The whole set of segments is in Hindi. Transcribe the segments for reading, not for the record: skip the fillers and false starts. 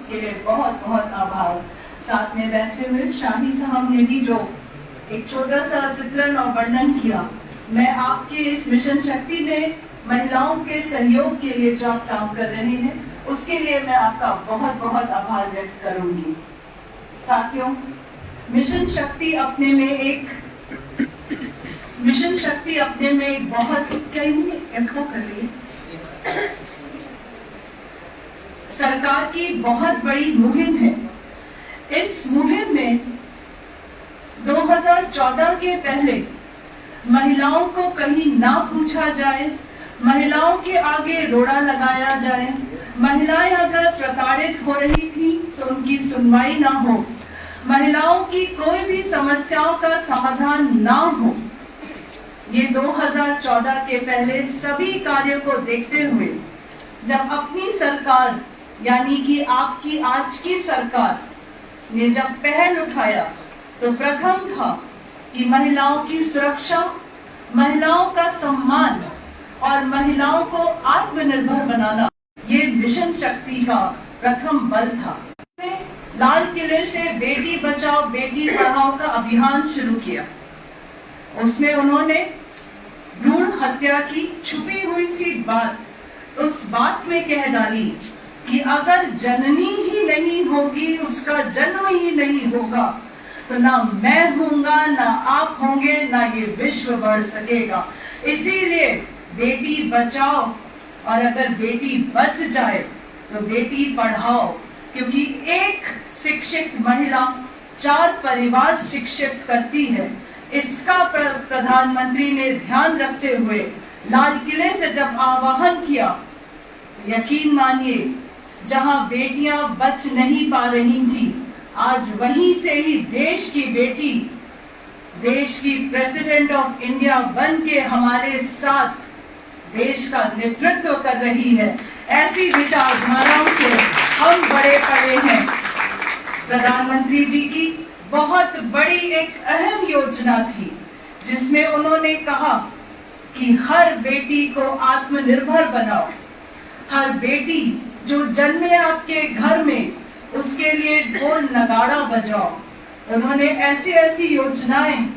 उसके लिए बहुत बहुत आभार। साथ में बैठे हुए शाही साहब ने भी जो एक छोटा सा चित्रण और वर्णन किया, मैं आपके इस मिशन शक्ति में महिलाओं के सहयोग के लिए जो आप काम कर रहे हैं उसके लिए मैं आपका बहुत बहुत आभार व्यक्त करूंगी। साथियों, मिशन शक्ति अपने में एक बहुत सरकार की बहुत बड़ी मुहिम है। इस मुहिम में 2014 के पहले महिलाओं को कहीं ना पूछा जाए, महिलाओं के आगे रोड़ा लगाया जाए, महिलाएं अगर प्रताड़ित हो रही थी तो उनकी सुनवाई ना हो, महिलाओं की कोई भी समस्याओं का समाधान ना हो। ये 2014 के पहले सभी कार्यों को देखते हुए जब अपनी सरकार यानी कि आपकी आज की सरकार ने जब पहल उठाया तो प्रथम था कि महिलाओं की सुरक्षा, महिलाओं का सम्मान और महिलाओं को आत्मनिर्भर बनाना, ये मिशन शक्ति का प्रथम बल था। लाल किले से बेटी बचाओ बेटी पढ़ाओ का अभियान शुरू किया। उसमें उन्होंने भ्रूण हत्या की छुपी हुई सी बात उस बात में कह डाली कि अगर जननी ही नहीं होगी, उसका जन्म ही नहीं होगा, तो ना मैं हूंगा, ना आप होंगे, ना ये विश्व बढ़ सकेगा। इसीलिए बेटी बचाओ और अगर बेटी बच जाए तो बेटी पढ़ाओ, क्योंकि एक शिक्षित महिला 4 परिवार शिक्षित करती है। इसका प्रधानमंत्री ने ध्यान रखते हुए लाल किले से जब आह्वान किया, यकीन मानिए जहां बेटियां बच नहीं पा रही थी, आज वहीं से ही देश की बेटी, देश की प्रेसिडेंट ऑफ इंडिया बन के हमारे साथ देश का नेतृत्व कर रही है। ऐसी विचारधाराओं से हम बड़े पड़े हैं। प्रधानमंत्री जी की बहुत बड़ी एक अहम योजना थी जिसमें उन्होंने कहा कि हर बेटी को आत्मनिर्भर बनाओ, हर बेटी जो जन्मे आपके घर में उसके लिए ढोल नगाड़ा बजाओ। उन्होंने ऐसी ऐसी योजनाएं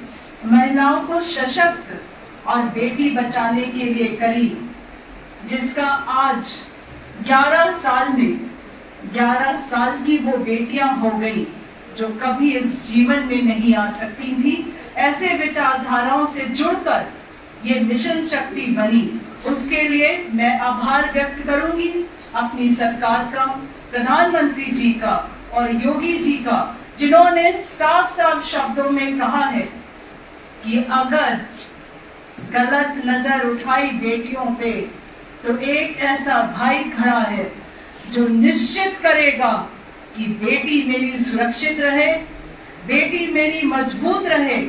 महिलाओं को सशक्त और बेटी बचाने के लिए करी, जिसका आज 11 साल में 11 साल की वो बेटियां हो गई जो कभी इस जीवन में नहीं आ सकती थी। ऐसे विचारधाराओं से जुड़कर ये मिशन शक्ति बनी। उसके लिए मैं आभार व्यक्त करूंगी अपनी सरकार का, प्रधानमंत्री जी का और योगी जी का, जिन्होंने साफ साफ शब्दों में कहा है कि अगर गलत नजर उठाई बेटियों पे तो एक ऐसा भाई खड़ा है जो निश्चित करेगा कि बेटी मेरी सुरक्षित रहे, बेटी मेरी मजबूत रहे,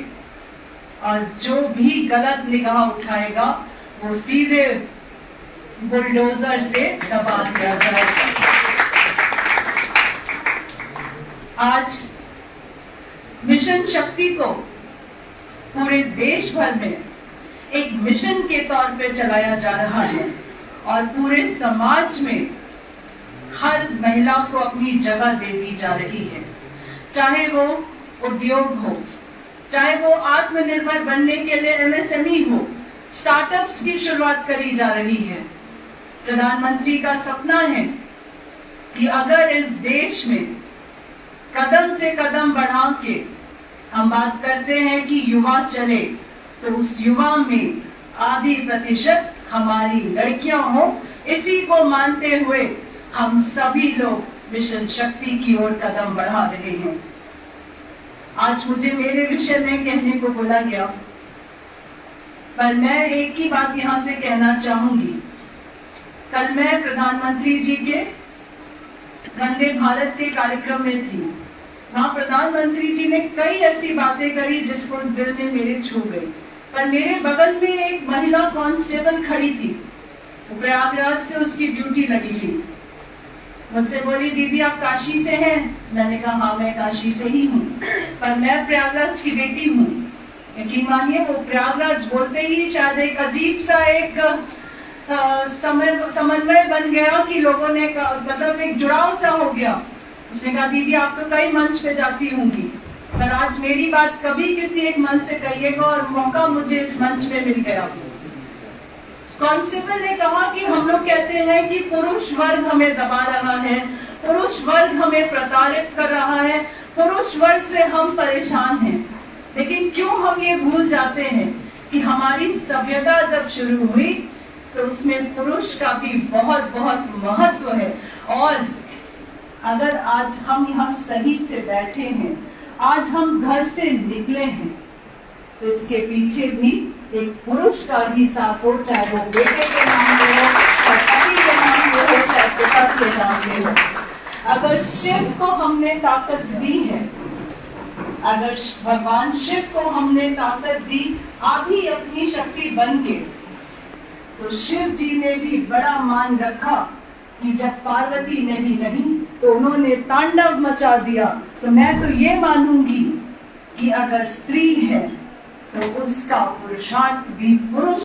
और जो भी गलत निगाह उठाएगा वो सीधे बुलडोजर से दबा दिया जाएगा। आज मिशन शक्ति को पूरे देश भर में एक मिशन के तौर पे चलाया जा रहा है और पूरे समाज में हर महिला को अपनी जगह दे दी जा रही है। चाहे वो उद्योग हो, चाहे वो आत्मनिर्भर बनने के लिए MSME हो, स्टार्टअप्स की शुरुआत करी जा रही है। प्रधानमंत्री का सपना है कि अगर इस देश में कदम से कदम बढ़ा के हम बात करते हैं कि युवा चले, तो उस युवा में आधी प्रतिशत हमारी लड़कियां हो। इसी को मानते हुए हम सभी लोग मिशन शक्ति की ओर कदम बढ़ा रहे हैं। आज मुझे मेरे विषय में कहने को बोला गया, पर मैं एक ही बात यहां से कहना चाहूंगी। कल मैं प्रधानमंत्री जी के वंदे भारत के कार्यक्रम में थी। वहां प्रधानमंत्री जी ने कई ऐसी बातें करी जिसको दिल में मेरे छू गई। पर मेरे बगल में एक महिला कांस्टेबल खड़ी थी, प्रयागराज से उसकी ड्यूटी लगी थी। मुझसे बोली, दीदी आप काशी से हैं? मैंने कहा हाँ मैं काशी से ही हूँ, पर मैं प्रयागराज की बेटी हूँ। यकीन मानिए वो प्रयागराज बोलते ही शायद एक अजीब सा एक समन्वय बन गया कि लोगों ने मतलब एक जुड़ाव सा हो गया। उसने कहा दीदी आप तो कई मंच पे जाती होंगी, पर आज मेरी बात कभी किसी एक मंच से कहिएगा और मौका मुझे इस मंच पे मिल गया। कांस्टेबल ने कहा कि हम लोग कहते हैं कि पुरुष वर्ग हमें दबा रहा है, पुरुष वर्ग हमें प्रताड़ित कर रहा है, पुरुष वर्ग से हम परेशान हैं, लेकिन क्यों हम ये भूल जाते हैं कि हमारी सभ्यता जब शुरू हुई तो उसमें पुरुष का भी बहुत बहुत महत्व है। और अगर आज हम यहाँ सही से बैठे हैं, आज हम घर से निकले हैं, तो इसके पीछे भी एक पुरुष का ही साथ हो, चाहे वो बेटे के नाम पे हो, चाहे पति के नाम पे हो, चाहे पिता के नाम पे हो। अगर शिव को हमने ताकत दी है, अगर भगवान शिव को हमने ताकत दी आधी अपनी शक्ति बन के, तो शिव जी ने भी बड़ा मान रखा कि जब पार्वती नहीं रही तो उन्होंने तांडव मचा दिया। तो मैं तो ये मानूंगी कि अगर स्त्री है तो उसका पुरुषार्थ भी पुरुष